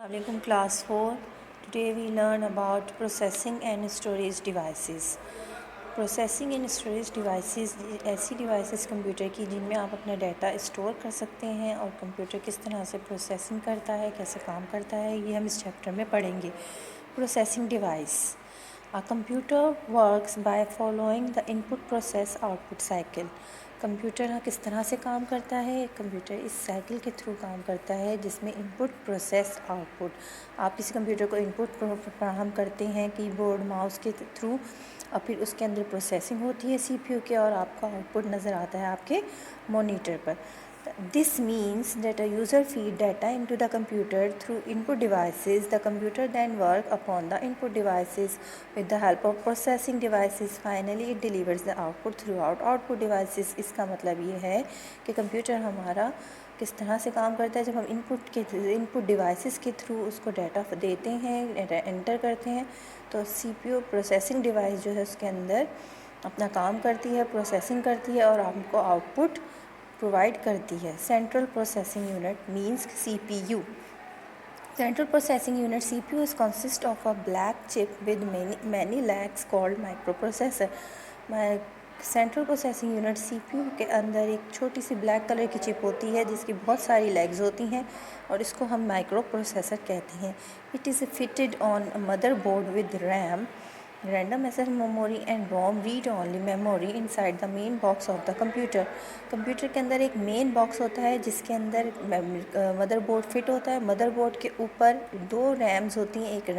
Assalamualaikum class 4. Today we learn about processing and storage devices. Processing and storage devices ऐसी devices computer की जिनमें आप अपना data store कर सकते हैं और कंप्यूटर किस तरह से प्रोसेसिंग करता है, कैसे काम करता है, ये हम इस चैप्टर में पढ़ेंगे. Processing device. A computer works by following the input process output cycle. Computer किस तरह से काम करता है. कंप्यूटर इस साइकिल के थ्रू काम करता है जिसमें इनपुट प्रोसेस आउटपुट. आप किसी कंप्यूटर को इनपुट फराहम करते हैं कीबोर्ड माउस के थ्रू और फिर उसके अंदर प्रोसेसिंग होती है सीपीयू के और आपको आउटपुट नज़र आता है आपके मॉनिटर पर. This means that a user feed data into the computer through input devices. The computer then work upon the input devices with the help of processing devices. Finally, it delivers the output throughout output devices. इसका मतलब ये है कि computer हमारा किस तरह से काम करता है. जब हम इनपुट डिवाइसेस के थ्रू उसको डाटा देते हैं, एंटर करते हैं, तो सीपीयू प्रोसेसिंग डिवाइस जो है उसके अंदर अपना काम करती है, प्रोसेसिंग करती है और हमको आउटपुट प्रोवाइड करती है. Central processing unit means CPU. Central processing unit CPU is consist of a black chip with many legs called microprocessor. Central processing unit CPU के अंदर एक छोटी सी ब्लैक कलर की चिप होती है जिसकी बहुत सारी लेग्स होती हैं और इसको हम माइक्रो प्रोसेसर कहते हैं. It is fitted on mother board with RAM, random access memory and ROM read only memory inside the main box of the computer. Computer के अंदर एक मेन बॉक्स होता है जिसके अंदर मदरबोर्ड फिट होता है. मदरबोर्ड के ऊपर दो रैम्स होती हैं, एक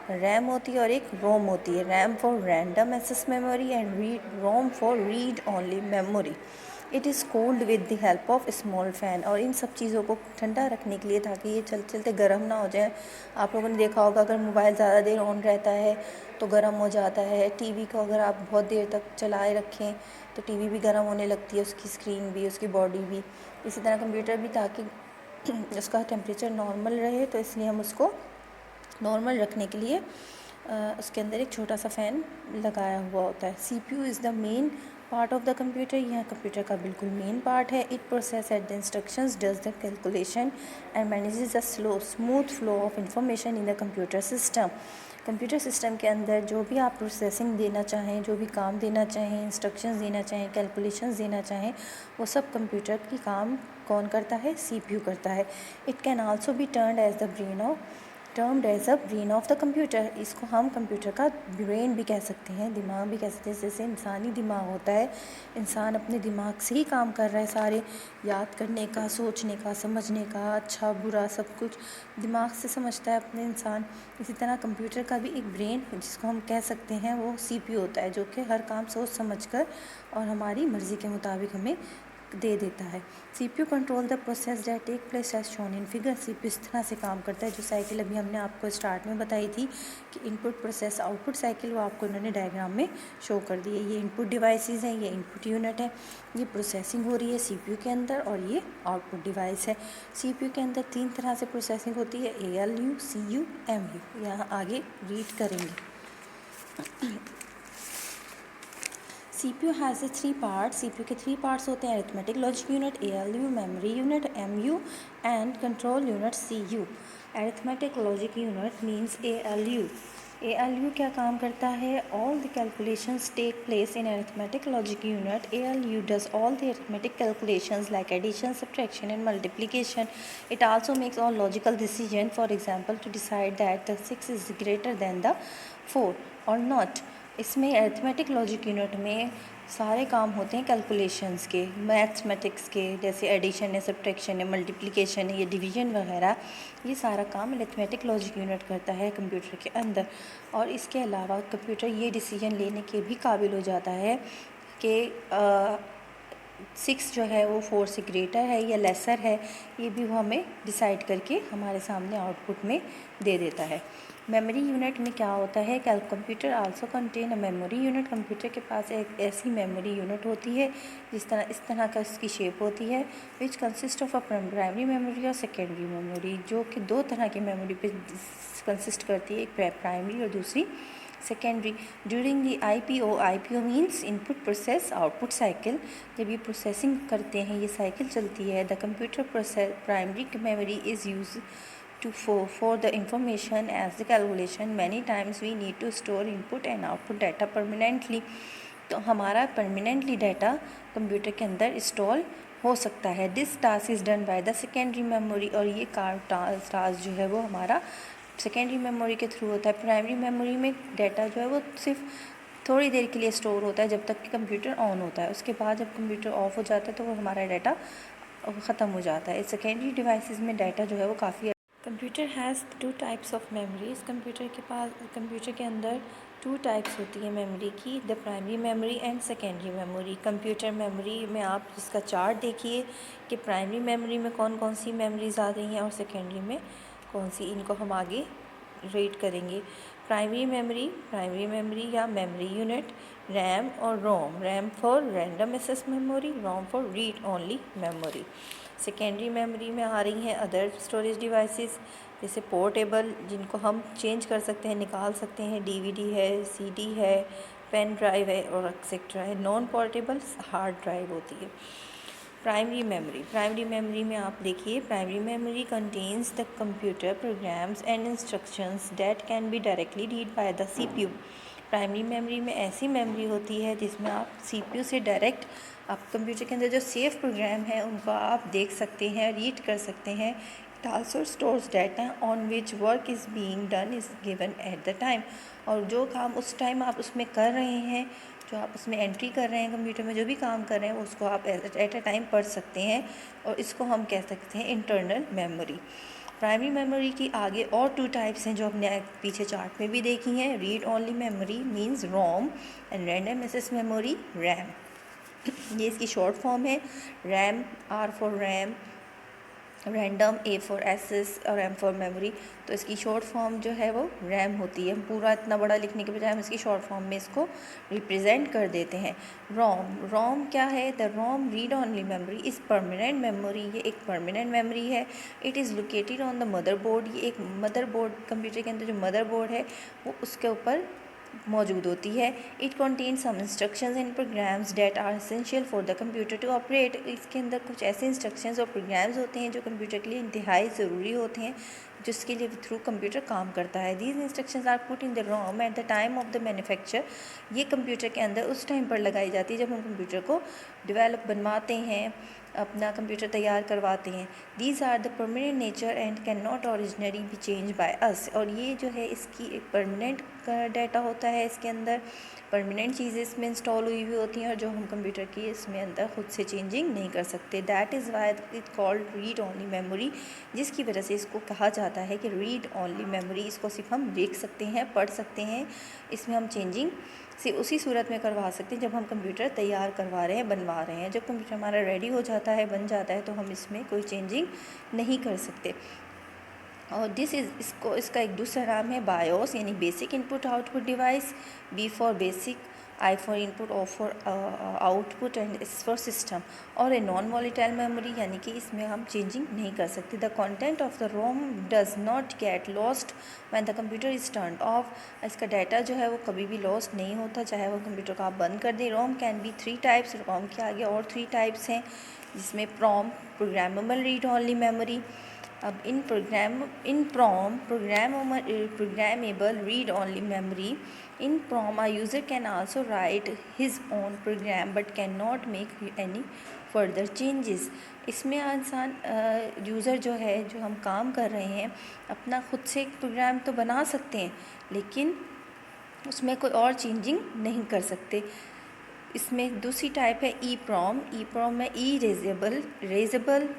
रैम होती है और एक रोम होती है. RAM for random access memory and ROM for read only memory. It is cold with the help of small fan. और इन सब चीज़ों को ठंडा रखने के लिए ताकि ये चलते चलते गर्म ना हो जाए. आप लोगों ने देखा होगा अगर मोबाइल ज़्यादा देर ऑन रहता है तो गर्म हो जाता है. टीवी को अगर आप बहुत देर तक चलाए रखें तो टीवी भी गर्म होने लगती है, उसकी स्क्रीन भी, उसकी बॉडी भी. इसी तरह कंप्यूटर भी, ताकि उसका टेम्परेचर नॉर्मल रहे तो इसलिए हम उसको नॉर्मल रखने के लिए उसके अंदर एक छोटा सा फ़ैन लगाया हुआ होता है. CPU is the main part of the computer. यह कंप्यूटर का बिल्कुल मेन पार्ट है. It process at the instructions, does the calculation and manages the smooth flow of information in the computer system. Computer system के अंदर जो भी आप processing देना चाहें, जो भी काम देना चाहें, इंस्ट्रक्शंस देना चाहें, कैलकुलेशंस देना चाहें, वो सब कंप्यूटर की काम कौन करता है? CPU करता है. It can also be termed as the brain of the computer. इसको हम कंप्यूटर का ब्रेन भी कह सकते हैं, दिमाग भी कह सकते हैं. जैसे इंसानी दिमाग होता है, इंसान अपने दिमाग से ही काम कर रहा है, सारे याद करने का, सोचने का, समझने का, अच्छा बुरा सब कुछ दिमाग से समझता है अपने इंसान. इसी तरह कंप्यूटर का भी एक ब्रेन जिसको हम कह सकते हैं वो CPU होता है, जो कि हर काम सोच समझ कर और हमारी मर्ज़ी के मुताबिक हमें दे देता है. CPU control the process that take place as shown in figure. CPU इस तरह से काम करता है, जो साइकिल अभी हमने आपको स्टार्ट में बताई थी कि इनपुट प्रोसेस आउटपुट साइकिल, वो आपको इन्होंने डायग्राम में शो कर दी है. ये इनपुट डिवाइसेस हैं, ये इनपुट यूनिट है, ये प्रोसेसिंग हो रही है CPU के अंदर और ये आउटपुट डिवाइस है. CPU के अंदर 3 तरह से प्रोसेसिंग होती है, ALU, CU, MU. यहाँ आगे रीड करेंगे. CPU has 3 parts. CPU के 3 parts होते हैं, arithmetic logic unit ALU, memory unit MU and control unit CU. Arithmetic logic unit means ALU. ALU क्या काम करता है? All the calculations take place in arithmetic logic unit. ALU does all the arithmetic calculations like addition, subtraction and multiplication. It also makes all logical decisions, for example to decide that the 6 is greater than the 4 or not. इसमें arithmetic logic unit में सारे काम होते हैं calculations के, mathematics के, जैसे addition है, सब्ट्रैक्शन है, मल्टीप्लिकेशन है, ये डिवीजन वगैरह, ये सारा काम अरिथमेटिक लॉजिक यूनिट करता है कंप्यूटर के अंदर. और इसके अलावा कंप्यूटर ये डिसीजन लेने के भी काबिल हो जाता है कि 6 जो है वो 4 से ग्रेटर है या लेसर है. ये भी वो हमें डिसाइड करके हमारे सामने आउटपुट में दे देता है. मेमोरी यूनिट में क्या होता है? Computer also contain a memory unit. Computer के पास एक ऐसी मेमोरी यूनिट होती है इस तरह का उसकी शेप होती है, which consist of a primary memory और सेकेंडरी मेमोरी, जो कि 2 तरह की मेमोरी पे कंसिस्ट करती है, एक प्राइमरी और दूसरी secondary. During the IPO means input process output cycle. जब ये प्रोसेसिंग करते हैं, ये साइकिल चलती है, the computer process primary memory is use for the information as the calculation. Many times we need to store input and output data permanently. तो हमारा permanently data computer के अंदर इंस्टॉल हो सकता है. This task is done by the secondary memory. और ये task जो है वो हमारा सेकेंडरी मेमोरी के थ्रू होता है. प्राइमरी मेमोरी में डाटा जो है वो सिर्फ थोड़ी देर के लिए स्टोर होता है जब तक कि कंप्यूटर ऑन होता है. उसके बाद जब कंप्यूटर ऑफ हो जाता है तो वो हमारा डाटा ख़त्म हो जाता है. सेकेंडरी डिवाइसेस में डाटा जो है वो काफ़ी. Computer has 2 types of memories. Computer के अंदर 2 टाइप्स होती है मेमोरी की, the primary memory and secondary memory. Computer memory में आप इसका चार्ट देखिए कि प्राइमरी मेमोरी में कौन कौन सी मेमोरीज आ रही हैं और सेकेंडरी में कौन सी. इनको हम आगे रेट करेंगे. प्राइमरी मेमोरी या मेमोरी यूनिट, रैम और ROM. RAM for random access memory, ROM for read only memory. Secondary memory में आ रही हैं अदर स्टोरेज डिवाइसेस जैसे पोर्टेबल, जिनको हम चेंज कर सकते हैं, निकाल सकते हैं. डीवीडी है, सीडी है, पेन ड्राइव है और एक्सेट्रा है. नॉन पोर्टेबल हार्ड ड्राइव होती है. प्राइमरी मेमोरी में आप देखिए, primary memory contains the computer programs and instructions that can be directly read by the CPU. Primary memory में ऐसी मेमोरी होती है जिसमें आप सीपीयू से डायरेक्ट आप कंप्यूटर के अंदर जो सेव प्रोग्राम है उनको आप देख सकते हैं, रीड कर सकते हैं. It also stores data on which work is being done is given at the time. और जो काम उस टाइम आप उसमें कर रहे हैं, जो आप उसमें एंट्री कर रहे हैं कंप्यूटर में, जो भी काम कर रहे हैं उसको आप एट अ टाइम पढ़ सकते हैं. और इसको हम कह सकते हैं इंटरनल मेमोरी. प्राइमरी मेमोरी की आगे और 2 टाइप्स हैं जो हमने पीछे चार्ट में भी देखी हैं. Read only memory means ROM and random access memory RAM. ये इसकी शॉर्ट फॉर्म है. RAM, R for RAM, random, A for access और एम फॉर मेमोरी. तो इसकी शॉर्ट फॉर्म जो है वो रैम होती है. हम पूरा इतना बड़ा लिखने के बजाय हम इसकी शॉर्ट फॉर्म में इसको रिप्रेजेंट कर देते हैं. रोम क्या है? The ROM read only memory is permanent memory. ये एक परमानेंट मेमोरी है. It is located on the motherboard. ये एक मदरबोर्ड, कंप्यूटर के अंदर जो मदरबोर्ड है वो उसके ऊपर मौजूद होती है. It contain some instructions and programs that are essential for the computer to operate. इसके अंदर कुछ ऐसे इंस्ट्रक्शंस और प्रोग्राम्स होते हैं जो कंप्यूटर के लिए इंतहाई ज़रूरी होते हैं, जिसके लिए थ्रू कंप्यूटर काम करता है. These instructions are put in the ROM at the time of the manufacture. ये कंप्यूटर के अंदर उस टाइम पर लगाई जाती है जब हम कंप्यूटर को डेवलप बनवाते हैं, अपना कंप्यूटर तैयार करवाते हैं. These are the permanent nature and can not originally be change by us. और ये जो है इसकी एक परमानेंट डाटा होता है. इसके अंदर परमानेंट चीज़ें इसमें इंस्टॉल हुई हुई होती हैं और जो हम कंप्यूटर की इसमें अंदर खुद से चेंजिंग नहीं कर सकते. That is why it called read only memory, जिसकी वजह से इसको कहा जाता है कि रीड ओनली मेमोरी. इसको सिर्फ हम देख सकते हैं, पढ़ सकते हैं, इसमें हम चेंजिंग से उसी सूरत में करवा सकते हैं जब हम कंप्यूटर तैयार करवा रहे हैं, बनवा रहे हैं. जब कंप्यूटर हमारा रेडी हो जाता है, बन जाता है, तो हम इसमें कोई चेंजिंग नहीं कर सकते. और इसका एक दूसरा नाम है बायोस, यानी basic input output device. B for basic, I for input, O for output and S for system. और ए नॉन वॉलेटाइल मेमोरी, यानी कि इसमें हम चेंजिंग नहीं कर सकते. The content of the ROM does not get lost when the computer is turned off. इसका data जो है वो कभी भी लॉस्ट नहीं होता, चाहे वो कंप्यूटर को आप बंद कर दें. रोम कैन बी 3 टाइप्स. रोम के आगे और 3 टाइप्स हैं, जिसमें प्रोम, प्रोग्रामेबल रीड ओनली मेमोरी. अब programmable read only memory. In prom, a user can also write his own program but cannot make any further changes. इसमें इंसान यूज़र जो है, जो हम काम कर रहे हैं, अपना खुद से एक प्रोग्राम तो बना सकते हैं लेकिन उसमें कोई और चेंजिंग नहीं कर सकते. इसमें दूसरी टाइप है ई प्रोम में erasable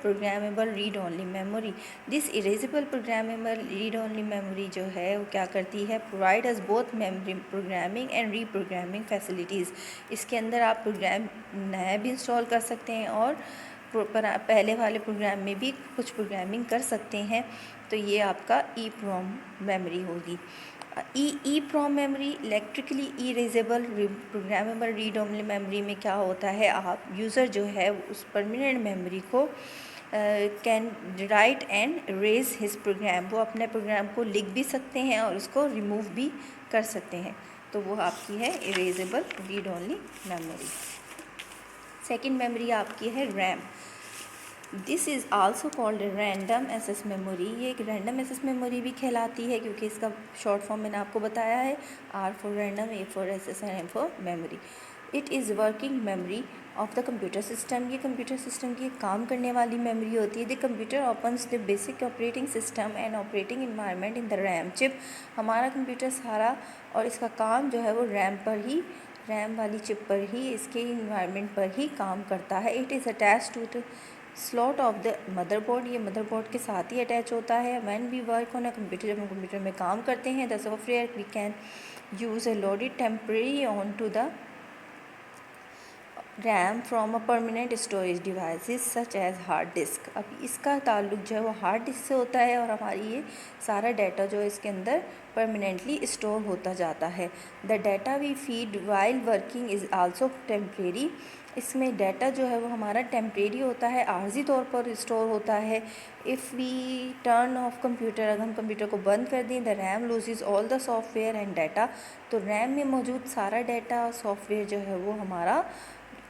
programmable read only memory. This erasable programmable read only memory जो है वो क्या करती है? Provide us both memory programming and reprogramming facilities. इसके अंदर आप प्रोग्राम नया भी इंस्टॉल कर सकते हैं और पहले वाले प्रोग्राम में भी कुछ प्रोग्रामिंग कर सकते हैं. तो ये आपका ई प्रोम मेमोरी होगी. E PROM memory electrically erasable programmable read only memory में क्या होता है? आप यूज़र जो है उस परमानेंट मेमोरी को can write and erase his program. वो अपने प्रोग्राम को लिख भी सकते हैं और उसको रिमूव भी कर सकते हैं. तो वो आपकी है erasable read only memory. Second memory आपकी है RAM. This is also called random access memory. ये एक रैंडम एक्सेस मेमोरी भी कहलाती है, क्योंकि इसका शॉर्ट फॉर्म मैंने आपको बताया है, R for random, A for access and M for memory. It is working memory of the computer system. ये कंप्यूटर सिस्टम की काम करने वाली मेमोरी होती है। The computer opens the basic operating system and operating environment in the RAM chip. हमारा computer सारा और इसका काम जो है वो रैम वाली चिप पर ही, इसके इन्वायरमेंट पर ही काम करता है। It is attach to the slot of the motherboard. ये मदरबोर्ड के साथ ही अटैच होता है। When we work on a computer, जब हम कंप्यूटर में काम करते हैं, the software we can use a loaded temporary on to the RAM from a permanent storage devices such as hard disk. अब इसका ताल्लुक जो है वो हार्ड डिस्क से होता है, और हमारी ये सारा डाटा जो है इसके अंदर परमानेंटली स्टोर होता जाता है। The data we feed while working is also temporary. इसमें डाटा जो है वो हमारा टेम्परेरी होता है, आर्जी तौर पर स्टोर होता है। If we turn off computer, अगर हम कंप्यूटर को बंद कर दें, the RAM loses all the software and data. तो रैम में मौजूद सारा डाटा और सॉफ्टवेयर जो है वो हमारा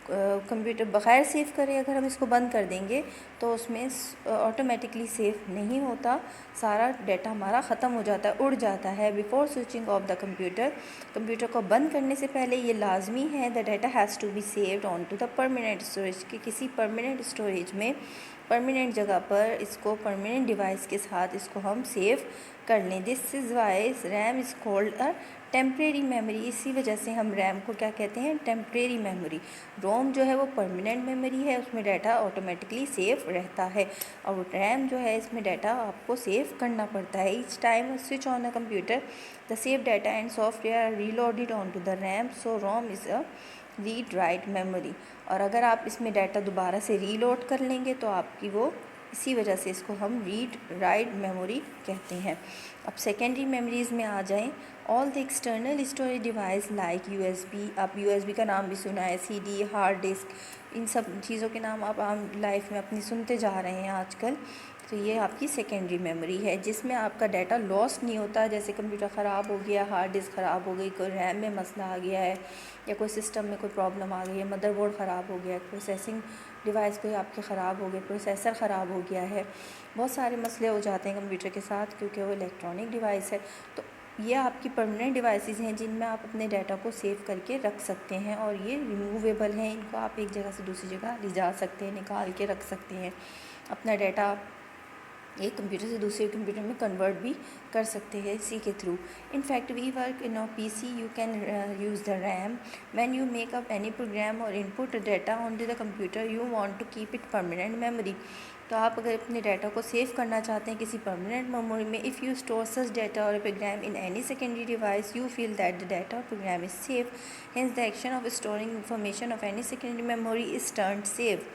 कंप्यूटर बग़ैर सेव करे अगर हम इसको बंद कर देंगे तो उसमें ऑटोमेटिकली सेव नहीं होता, सारा डाटा हमारा ख़त्म हो जाता है, उड़ जाता है। Before switching off the computer को बंद करने से पहले ये लाजमी है, the data has to be saved on to the permanent storage, कि किसी परमानेंट स्टोरेज में, परमानेंट जगह पर इसको, परमानेंट डिवाइस के साथ इसको हम सेव कर लें। This is why RAM is called a temporary memory. इसी वजह से हम रैम को क्या कहते हैं, टेम्परेरी मेमोरी। रोम जो है वो परमानेंट मेमोरी है, उसमें डाटा ऑटोमेटिकली सेव रहता है, और रैम जो है इसमें डाटा आपको सेव करना पड़ता है। Each time switch on a computer the save data and software are reloaded on to the RAM, so ROM is a read write memory. और अगर आप इसमें डाटा दोबारा से रीलोड कर लेंगे तो आपकी वो, इसी वजह से इसको हम रीड राइट मेमोरी कहते हैं। अब सेकेंडरी मेमोरीज़ में आ जाएं। All the external storage device like USB, आप यूएसबी का नाम भी सुना है, सीडी, हार्ड डिस्क, इन सब चीज़ों के नाम आप आम लाइफ में अपनी सुनते जा रहे हैं आजकल। तो ये आपकी सेकेंडरी मेमोरी है, जिसमें आपका डाटा लॉस नहीं होता। जैसे कंप्यूटर ख़राब हो गया, हार्ड डिस्क ख़राब हो गई, कोई रैम में मसला आ गया है, या कोई सिस्टम में कोई प्रॉब्लम आ गई है, मदरबोर्ड ख़राब हो गया है, प्रोसेसिंग डिवाइस कोई आपके ख़राब हो गए, प्रोसेसर ख़राब हो गया है, बहुत सारे मसले हो जाते हैं कंप्यूटर के साथ, क्योंकि वो इलेक्ट्रॉनिक डिवाइस है। तो ये आपकी परमानेंट डिवाइसेस हैं जिनमें आप अपने डाटा को सेव करके रख सकते हैं, और ये रिमूवेबल हैं। इनको आप एक जगह से दूसरी जगह ले जा सकते हैं, निकाल के रख सकते हैं। अपना डाटा एक कंप्यूटर से दूसरे कंप्यूटर में कन्वर्ट भी कर सकते हैं इसी के through. In fact we work in a PC, you can use the RAM when you make up any program और input data on to the computer, you want to keep it permanent memory. तो आप अगर अपने data को save करना चाहते हैं किसी परमानेंट मेमोरी में, if you store such data और program in any secondary device, you feel that the data और program is safe, hence the action of storing information of any secondary memory is termed save.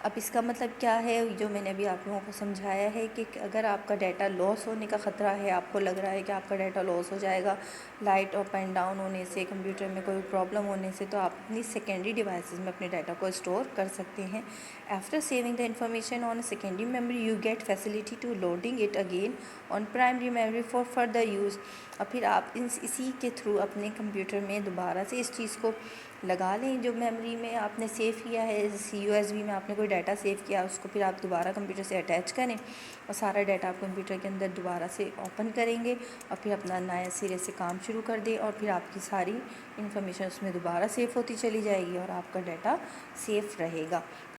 अब इसका मतलब क्या है, जो मैंने अभी आप लोगों को समझाया है कि अगर आपका डाटा लॉस होने का ख़तरा है, आपको लग रहा है कि आपका डाटा लॉस हो जाएगा लाइट अप एंड डाउन होने से, कंप्यूटर में कोई प्रॉब्लम होने से, तो आप अपनी सेकेंडरी डिवाइसेस में अपने डाटा को स्टोर कर सकते हैं। After saving the information on secondary memory, you get facility to loading it again on primary memory for further use. और फिर आप इसी के थ्रू अपने कंप्यूटर में दोबारा से इस चीज़ को लगा लें जो मेमोरी में आपने सेव किया है। जैसे यूएसबी में आपने कोई डाटा सेव किया, उसको फिर आप दोबारा कंप्यूटर से अटैच करें और सारा डाटा आप कंप्यूटर के अंदर दोबारा से ओपन करेंगे, और फिर अपना नया सिरे से काम शुरू कर दें, और फिर आपकी सारी इन्फॉर्मेशन उसमें दोबारा सेव होती चली जाएगी और आपका डाटा सेफ रहेगा।